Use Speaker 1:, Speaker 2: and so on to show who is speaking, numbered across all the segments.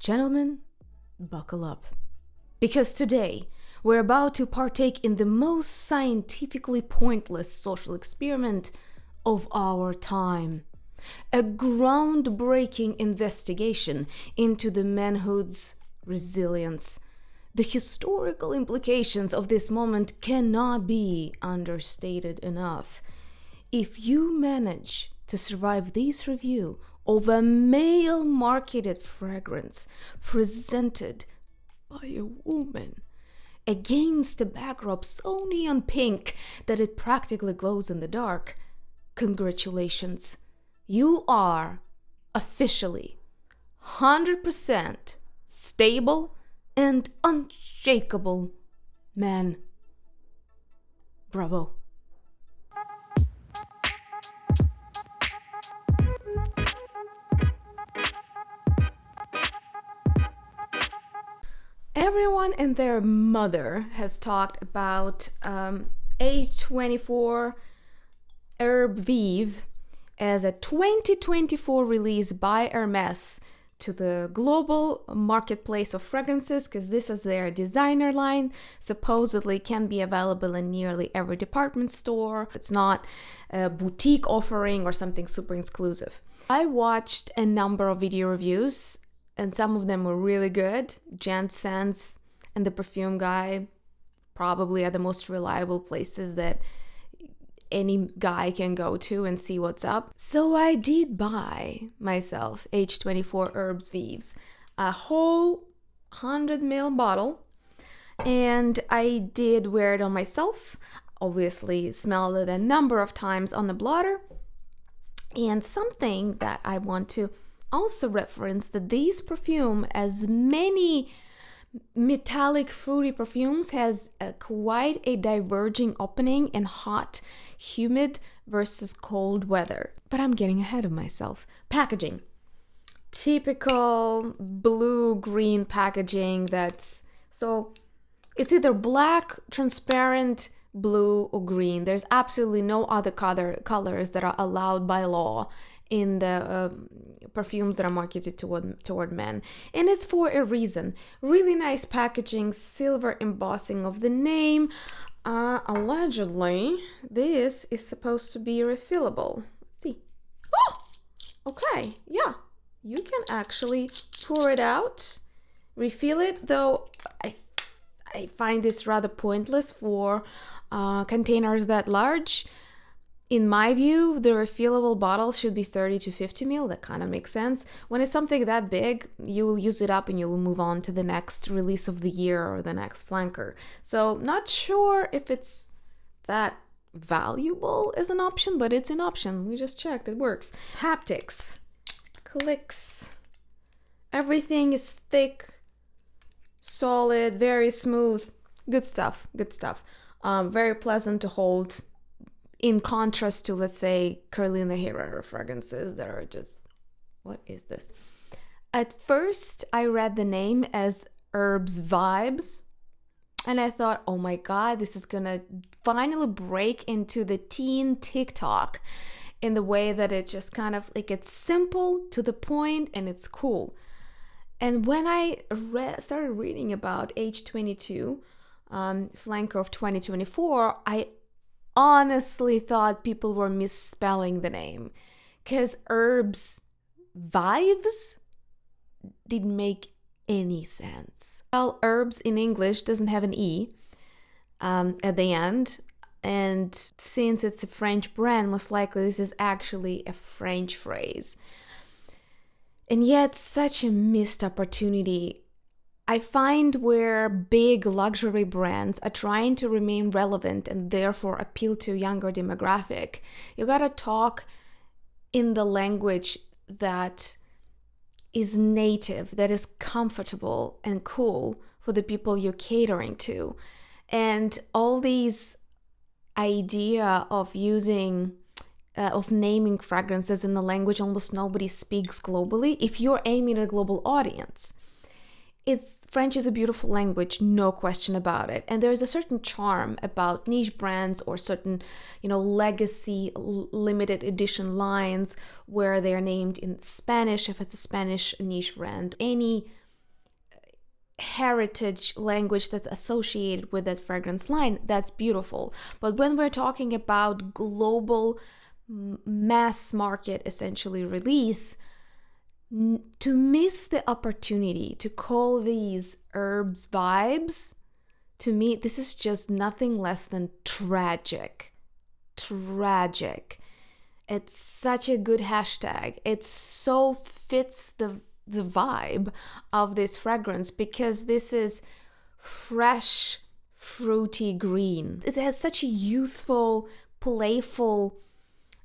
Speaker 1: Gentlemen, buckle up. Because today, we're about to partake in the most scientifically pointless social experiment of our time. A groundbreaking investigation into the manhood's resilience. The historical implications of this moment cannot be understated enough. If you manage to survive this review of a male-marketed fragrance presented by a woman against a backdrop so neon pink that it practically glows in the dark, congratulations. You are officially 100% stable and unshakable man. Bravo. Everyone and their mother has talked about H24 Vives as a 2024 release by Hermes to the global marketplace of fragrances, because this is their designer line. Supposedly can be available in nearly every department store. It's not a boutique offering or something super exclusive. I watched a number of video reviews and some of them were really good. Jensen's and the Perfume Guy probably are the most reliable places that any guy can go to and see what's up. So I did buy myself H24 Herbs Vives, a whole 100ml bottle, and I did wear it on myself. Obviously smelled it a number of times on the blotter. And something that I want to also reference, that this perfume, as many metallic fruity perfumes, has quite a diverging opening in hot, humid versus cold weather. But I'm getting ahead of myself. Packaging. Typical blue-green packaging that's... So it's either black, transparent, blue, or green. There's absolutely no other colors that are allowed by law in the perfumes that are marketed toward men. And it's for a reason. Really nice packaging, silver embossing of the name. Allegedly, this is supposed to be refillable. Let's see. Oh! Okay, yeah. You can actually pour it out, refill it, though I find this rather pointless for containers that large. In my view, the refillable bottles should be 30 to 50 ml. That kind of makes sense. When it's something that big, you will use it up and you'll move on to the next release of the year or the next flanker. So not sure if it's that valuable as an option, but it's an option. We just checked, it works. Haptics, clicks. Everything is thick, solid, very smooth. Good stuff, good stuff. Very pleasant to hold. In contrast to, let's say, Carolina Herrera fragrances that are just, what is this? At first, I read the name as Herbs Vibes, and I thought, oh my God, this is gonna finally break into the teen TikTok in the way that it's just kind of like, it's simple, to the point, and it's cool. And when I started reading about H22, flanker of 2024, I honestly thought people were misspelling the name, because Herbs Vives didn't make any sense. Well, herbs in English doesn't have an E at the end, and since it's a French brand, most likely this is actually a French phrase. And yet, such a missed opportunity. I find where big luxury brands are trying to remain relevant and therefore appeal to a younger demographic, you gotta talk in the language that is native, that is comfortable and cool for the people you're catering to. And all these idea of using of naming fragrances in a language almost nobody speaks globally, if you're aiming at a global audience. French is a beautiful language, no question about it. And there's a certain charm about niche brands or certain, legacy limited edition lines where they're named in Spanish, if it's a Spanish niche brand. Any heritage language that's associated with that fragrance line, that's beautiful. But when we're talking about global mass market essentially release, to miss the opportunity to call these herbs vibes, to me, this is just nothing less than tragic. Tragic. It's such a good hashtag. It so fits the vibe of this fragrance because this is fresh, fruity green. It has such a youthful, playful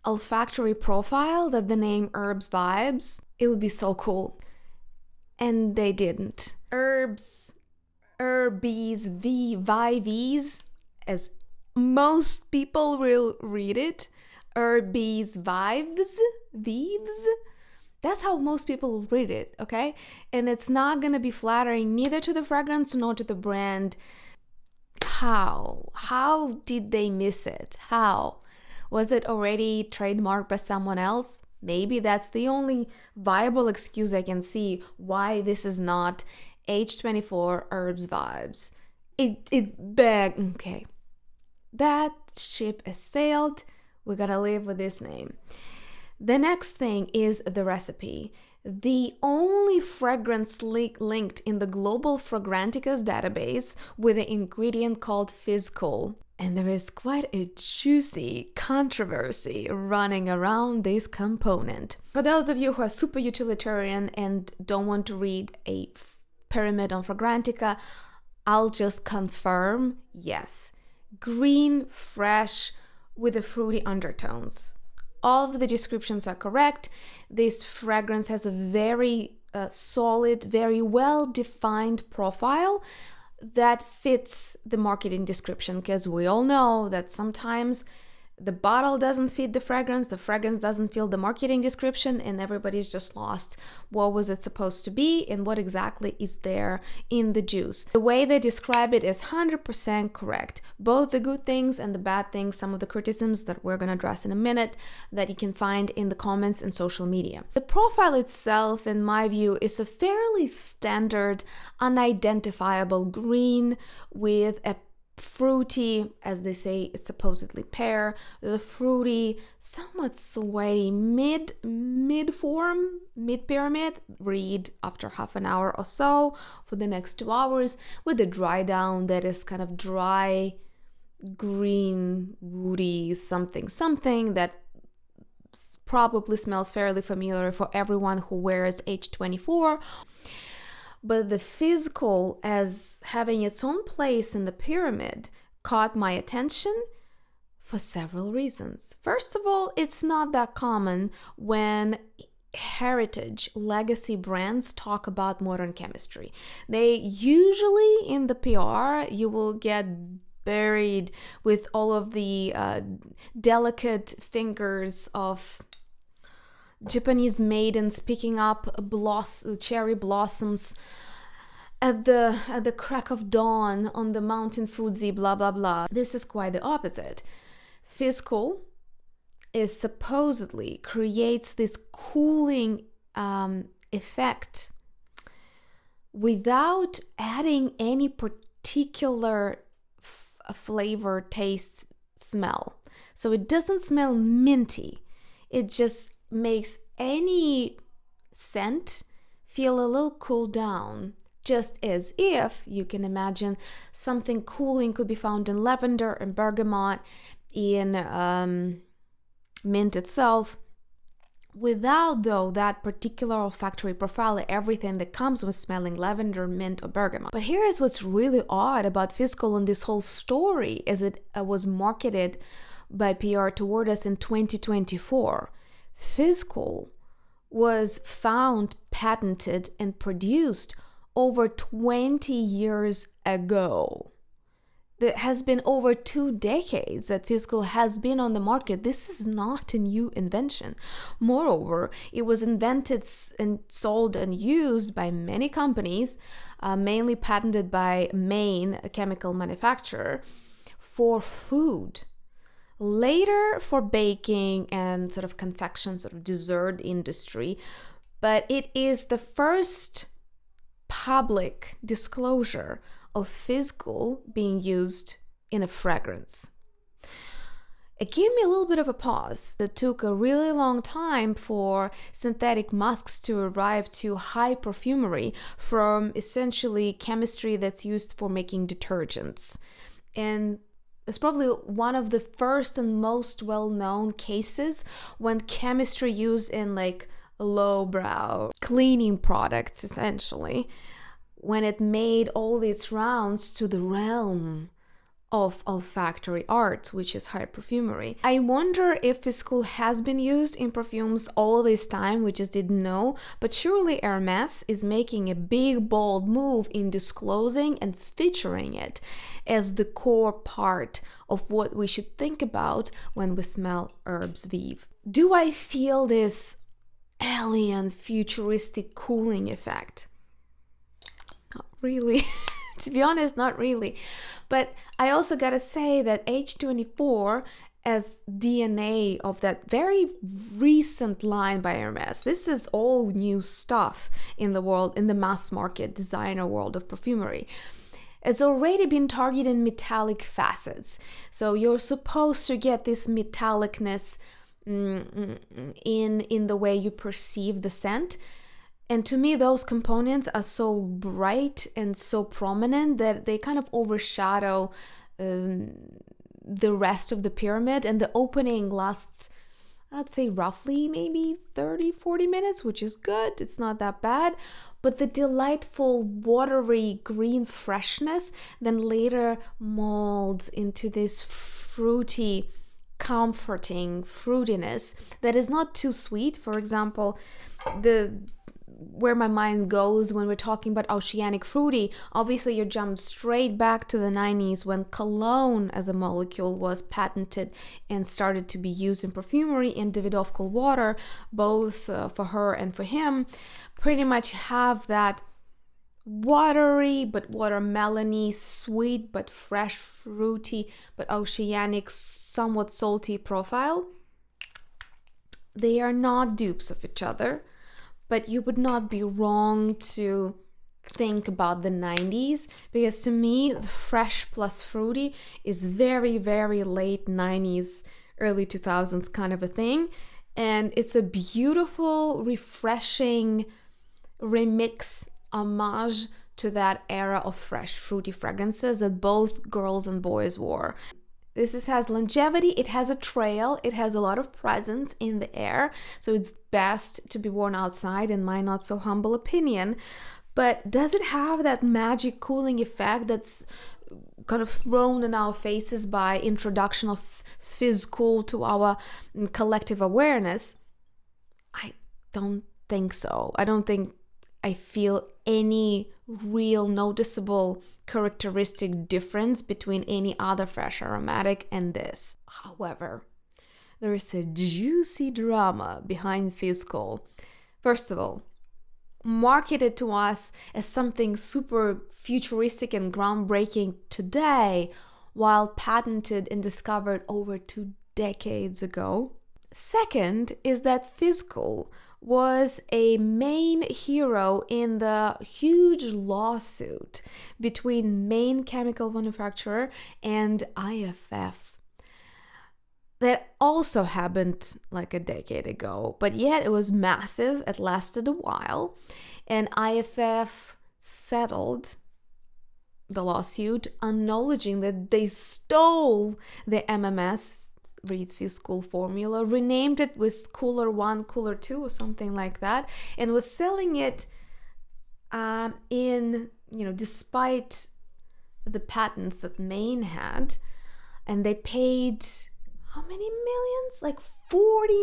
Speaker 1: olfactory profile that the name Herbs Vibes, it would be so cool. And they didn't. Herbs, Hermes, Vives, as most people will read it. Hermes Vives. That's how most people read it, okay? And it's not gonna be flattering neither to the fragrance nor to the brand. How did they miss it? How? Was it already trademarked by someone else? Maybe that's the only viable excuse I can see why this is not H24 Herbs Vibes. Okay. That ship has sailed. We gotta live with this name. The next thing is the recipe. The only fragrance linked in the global Fragranticas database with an ingredient called Fysal. And there is quite a juicy controversy running around this component. For those of you who are super utilitarian and don't want to read a pyramid on Fragrantica, I'll just confirm, yes. Green, fresh, with the fruity undertones. All of the descriptions are correct. This fragrance has a very solid, very well-defined profile that fits the marketing description, because we all know that sometimes the bottle doesn't fit the fragrance doesn't fit the marketing description, and everybody's just lost. What was it supposed to be and what exactly is there in the juice? The way they describe it is 100% correct. Both the good things and the bad things, some of the criticisms that we're going to address in a minute, that you can find in the comments and social media. The profile itself, in my view, is a fairly standard, unidentifiable green with a fruity, as they say, it's supposedly pear, the fruity, somewhat sweaty mid-pyramid, read after half an hour or so for the next 2 hours, with a dry down that is kind of dry, green, woody, something that probably smells fairly familiar for everyone who wears H24. But the Fysal, as having its own place in the pyramid, caught my attention for several reasons. First of all, it's not that common when heritage legacy brands talk about modern chemistry. They usually, in the PR, you will get buried with all of the delicate fingers of Japanese maidens picking up cherry blossoms at the crack of dawn on the mountain Fuji, blah blah blah. This is quite the opposite. Fysal is supposedly creates this cooling effect without adding any particular flavor, taste, smell. So it doesn't smell minty. It just makes any scent feel a little cooled down, just as if you can imagine something cooling could be found in lavender and bergamot, in mint itself, without though that particular olfactory profile, everything that comes with smelling lavender, mint, or bergamot. But here is what's really odd about Fysal and this whole story, as it was marketed by PR toward us in 2024. Fysal was found, patented, and produced over 20 years ago. It has been over 2 decades that Fysal has been on the market. This is not a new invention. Moreover, it was invented and sold and used by many companies, mainly patented by Maine, a chemical manufacturer, for food. Later for baking and sort of confection, sort of dessert industry, but it is the first public disclosure of Fysal being used in a fragrance. It gave me a little bit of a pause. It took a really long time for synthetic musks to arrive to high perfumery from essentially chemistry that's used for making detergents. And it's probably one of the first and most well-known cases when chemistry used in like lowbrow cleaning products, essentially, when it made all its rounds to the realm of olfactory arts, which is high perfumery. I wonder if Fysal has been used in perfumes all this time, we just didn't know, but surely Hermes is making a big, bold move in disclosing and featuring it as the core part of what we should think about when we smell Hermes Vives. Do I feel this alien, futuristic cooling effect? Not really. To be honest, not really. But I also gotta say that H24 as DNA of that very recent line by Hermes. This is all new stuff in the world, in the mass market designer world of perfumery. It's already been targeting metallic facets. So you're supposed to get this metallicness in the way you perceive the scent. And to me, those components are so bright and so prominent that they kind of overshadow the rest of the pyramid. And the opening lasts, I'd say roughly maybe 30-40 minutes, which is good. It's not that bad. But the delightful watery green freshness then later molds into this fruity, comforting fruitiness that is not too sweet. For example, where my mind goes when we're talking about oceanic fruity, obviously you jump straight back to the 90s when cologne as a molecule was patented and started to be used in perfumery, and Davidoff Cool Water, both for her and for him, pretty much have that watery but watermelony, sweet but fresh, fruity but oceanic, somewhat salty profile. They are not dupes of each other. But you would not be wrong to think about the 90s, because to me, the fresh plus fruity is very, very late 90s, early 2000s kind of a thing. And it's a beautiful, refreshing remix, homage to that era of fresh, fruity fragrances that both girls and boys wore. This has longevity, it has a trail, it has a lot of presence in the air, so it's best to be worn outside in my not so humble opinion. But does it have that magic cooling effect that's kind of thrown in our faces by introduction of Fysal to our collective awareness? I don't think so. I don't think I feel any real noticeable characteristic difference between any other fresh aromatic and this. However, there is a juicy drama behind Fysal. First of all, marketed to us as something super futuristic and groundbreaking today, while patented and discovered over 2 decades ago. Second is that Fysal was a main hero in the huge lawsuit between main chemical manufacturer and IFF. That also happened like a decade ago, but yet it was massive. It lasted a while, and IFF settled the lawsuit, acknowledging that they stole the MMS, read Fysal formula, renamed it with Cooler 1, Cooler 2 or something like that, and was selling it despite the patents that Maine had. And they paid how many millions? Like 40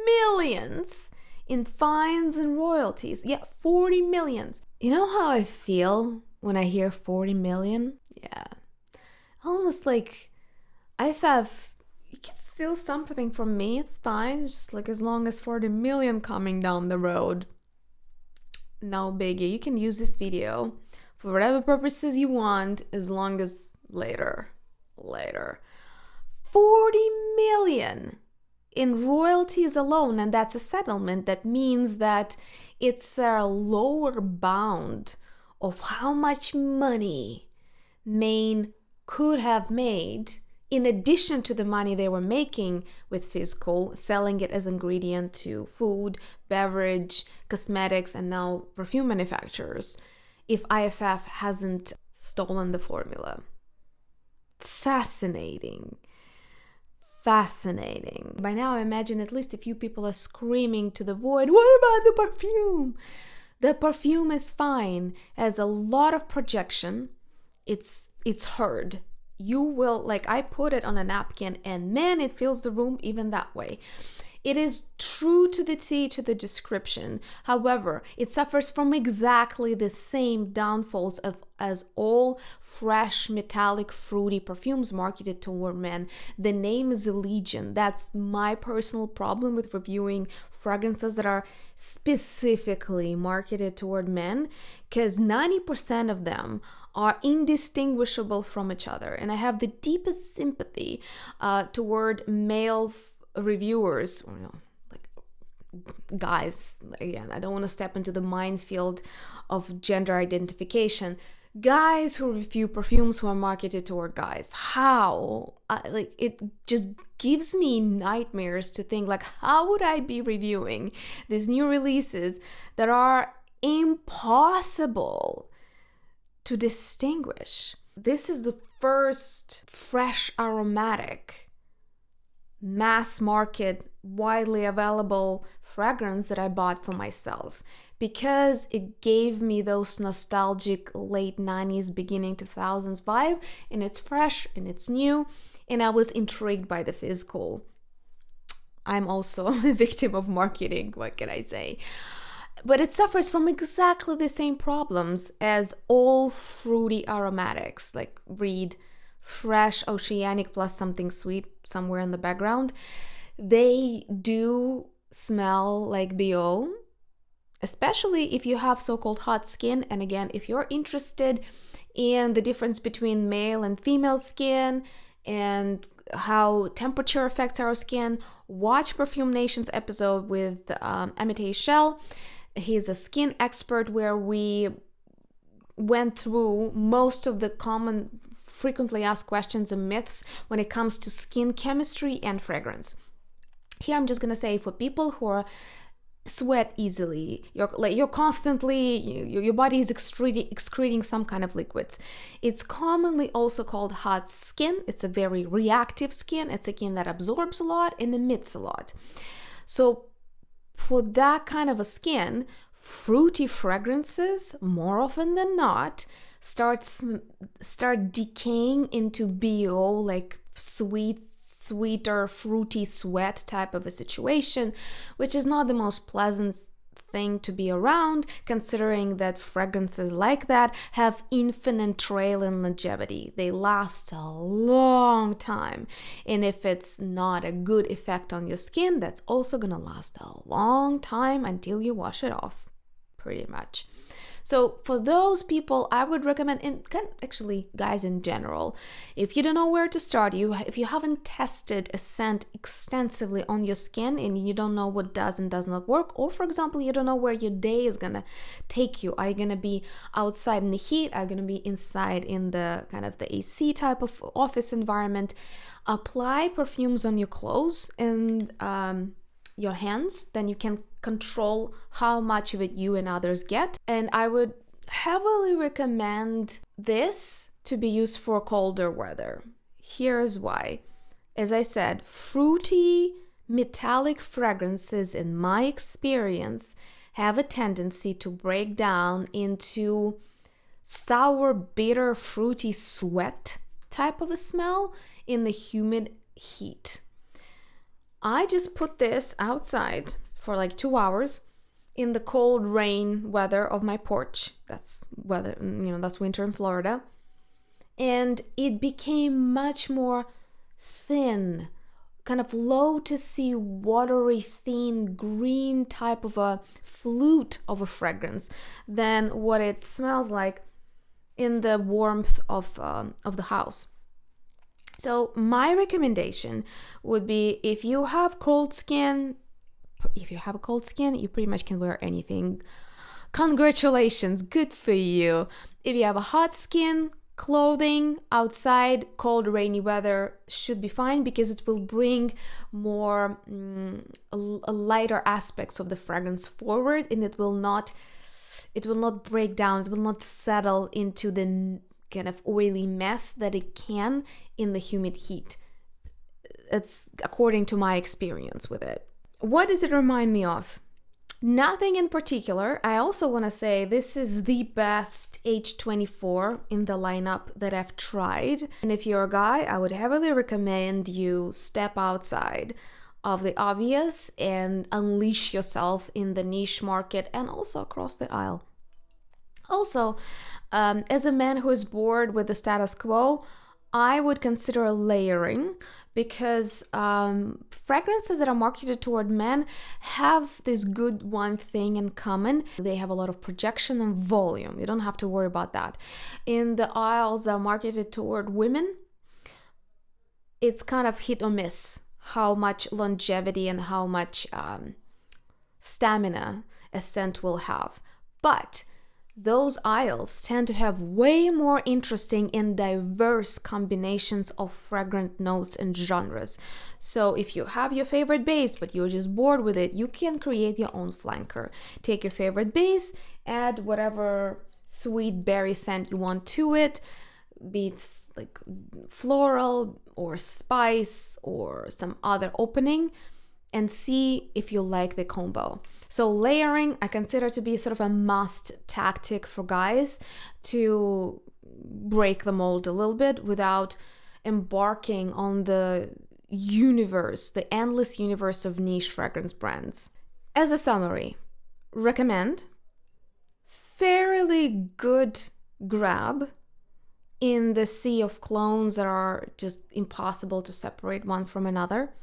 Speaker 1: millions in fines and royalties. Yeah, 40 millions. You know how I feel when I hear 40 million? Yeah. Almost like IFF, you can steal something from me, it's fine. It's just like as long as 40 million coming down the road, no biggie. You can use this video for whatever purposes you want, as long as later. 40 million in royalties alone, and that's a settlement. That means that it's a lower bound of how much money Maine could have made in addition to the money they were making with Fysal, selling it as ingredient to food, beverage, cosmetics, and now perfume manufacturers, if IFF hasn't stolen the formula. Fascinating. By now, I imagine at least a few people are screaming to the void, what about the perfume? The perfume is fine, has a lot of projection. It's heard. You will, like, I put it on a napkin and man, it fills the room even that way. It is true to the T to the description. However, it suffers from exactly the same downfalls as all fresh, metallic, fruity perfumes marketed toward men. The name is a legion. That's my personal problem with reviewing fragrances that are specifically marketed toward men, because 90% of them are indistinguishable from each other. And I have the deepest sympathy toward male reviewers, like guys. Again, I don't want to step into the minefield of gender identification. Guys who review perfumes who are marketed toward guys. How? It just gives me nightmares to think, like, how would I be reviewing these new releases that are impossible to distinguish? This is the first fresh aromatic, mass market, widely available fragrance that I bought for myself, because it gave me those nostalgic late 90s, beginning 2000s vibe, and it's fresh and it's new, and I was intrigued by the Fysal. I'm also a victim of marketing, what can I say? But it suffers from exactly the same problems as all fruity aromatics, like read fresh, oceanic plus something sweet somewhere in the background. They do smell like BO, especially if you have so-called hot skin. And again, if you're interested in the difference between male and female skin and how temperature affects our skin, watch Perfume Nation's episode with Amite Shell. He's a skin expert, where we went through most of the common frequently asked questions and myths when it comes to skin chemistry and fragrance. Here I'm just gonna say, for people who are sweat easily, you're constantly, your body is excreting some kind of liquids. It's commonly also called hot skin. It's a very reactive skin. It's a skin that absorbs a lot and emits a lot. So for that kind of a skin, fruity fragrances, more often than not, start decaying into BO, like sweeter, fruity sweat type of a situation, which is not the most pleasant thing to be around, considering that fragrances like that have infinite trail and longevity. They last a long time, and if it's not a good effect on your skin, that's also gonna last a long time until you wash it off, pretty much. So for those people, I would recommend, and actually guys in general, if you don't know where to start, if you haven't tested a scent extensively on your skin and you don't know what does and does not work, or for example, you don't know where your day is gonna take you. Are you gonna be outside in the heat? Are you gonna be inside in the kind of the AC type of office environment? Apply perfumes on your clothes and your hands, then you can control how much of it you and others get. And I would heavily recommend this to be used for colder weather. Here's why. As I said, fruity, metallic fragrances, in my experience, have a tendency to break down into sour, bitter, fruity sweat type of a smell in the humid heat. I just put this outside for like 2 hours in the cold rain weather of my porch. That's weather, that's winter in Florida. And it became much more thin, kind of lotusy, watery, thin, green type of a flute of a fragrance than what it smells like in the warmth of the house. So my recommendation would be, if you have cold skin, you pretty much can wear anything. Congratulations, good for you. If you have a hot skin, clothing outside, cold, rainy weather should be fine because it will bring more lighter aspects of the fragrance forward, and it will not break down, it will not settle into the kind of oily mess that it can in the humid heat. It's according to my experience with it. What does it remind me of? Nothing in particular. I also want to say this is the best H24 in the lineup that I've tried. And if you're a guy, I would heavily recommend you step outside of the obvious and unleash yourself in the niche market and also across the aisle. Also, as a man who is bored with the status quo, I would consider layering, because fragrances that are marketed toward men have this good one thing in common. They have a lot of projection and volume. You don't have to worry about that. In the aisles that are marketed toward women, it's kind of hit or miss how much longevity and how much stamina a scent will have. But those aisles tend to have way more interesting and diverse combinations of fragrant notes and genres. So if you have your favorite base, but you're just bored with it, you can create your own flanker. Take your favorite base, add whatever sweet berry scent you want to it, be it like floral or spice or some other opening, and see if you like the combo. So layering, I consider to be sort of a must tactic for guys to break the mold a little bit without embarking on the universe, the endless universe of niche fragrance brands. As a summary, recommend, fairly good grab in the sea of clones that are just impossible to separate one from another.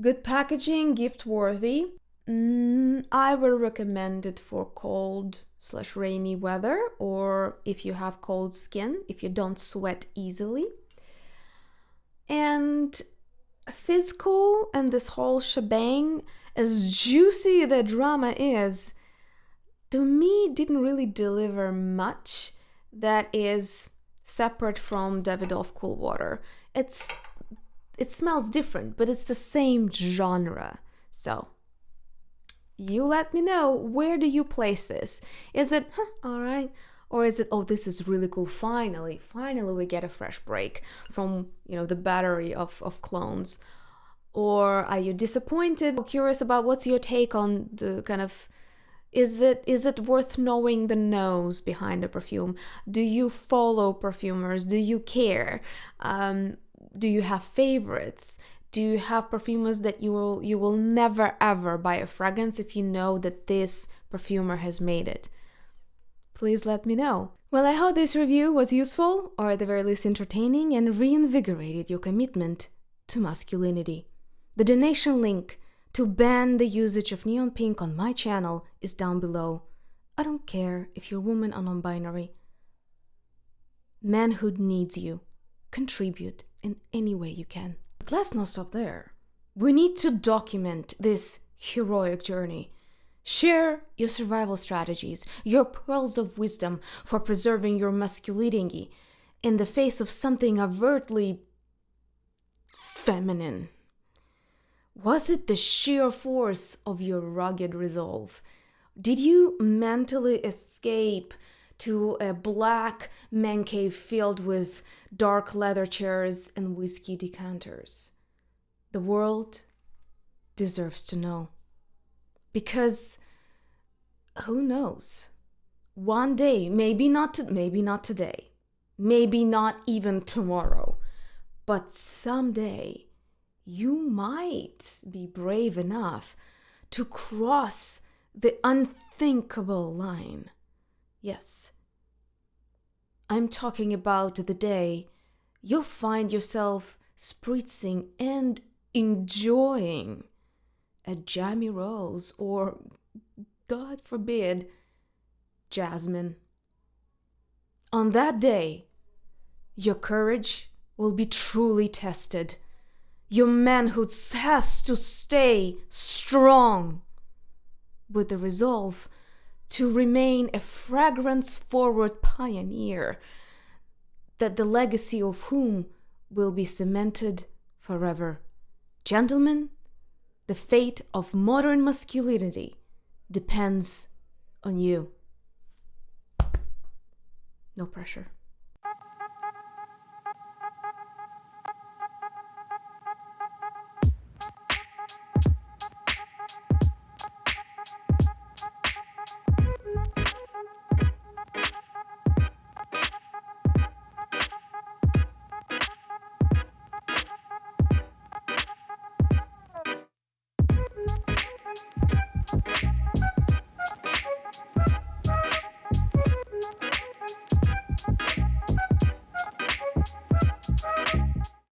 Speaker 1: Good packaging, gift worthy. I will recommend it for cold/rainy weather, or if you have cold skin, if you don't sweat easily. And Fysal and this whole shebang, as juicy the drama is, to me didn't really deliver much that is separate from Davidoff Cool Water. It smells different, but it's the same genre. So you let me know, where do you place this? Is it, all right? Or is it, oh, this is really cool, finally we get a fresh break from, the battery of clones? Or are you disappointed? I'm curious about what's your take on the kind of, is it worth knowing the nose behind a perfume? Do you follow perfumers? Do you care? Do you have favorites? Do you have perfumers that you will never ever buy a fragrance if you know that this perfumer has made it? Please let me know. Well, I hope this review was useful, or at the very least entertaining, and reinvigorated your commitment to masculinity. The donation link to ban the usage of neon pink on my channel is down below. I don't care if you're woman or non-binary. Manhood needs you. Contribute in any way you can. But let's not stop there. We need to document this heroic journey. Share your survival strategies, your pearls of wisdom for preserving your masculinity in the face of something overtly feminine. Was it the sheer force of your rugged resolve? Did you mentally escape to a black man cave filled with dark leather chairs and whiskey decanters? The world deserves to know. Because who knows? One day, maybe not today, maybe not even tomorrow, but someday you might be brave enough to cross the unthinkable line. Yes, I'm talking about the day you'll find yourself spritzing and enjoying a jammy rose, or, God forbid, jasmine. On that day, your courage will be truly tested. Your manhood has to stay strong, with the resolve to remain a fragrance-forward pioneer, that the legacy of whom will be cemented forever. Gentlemen, the fate of modern masculinity depends on you. No pressure.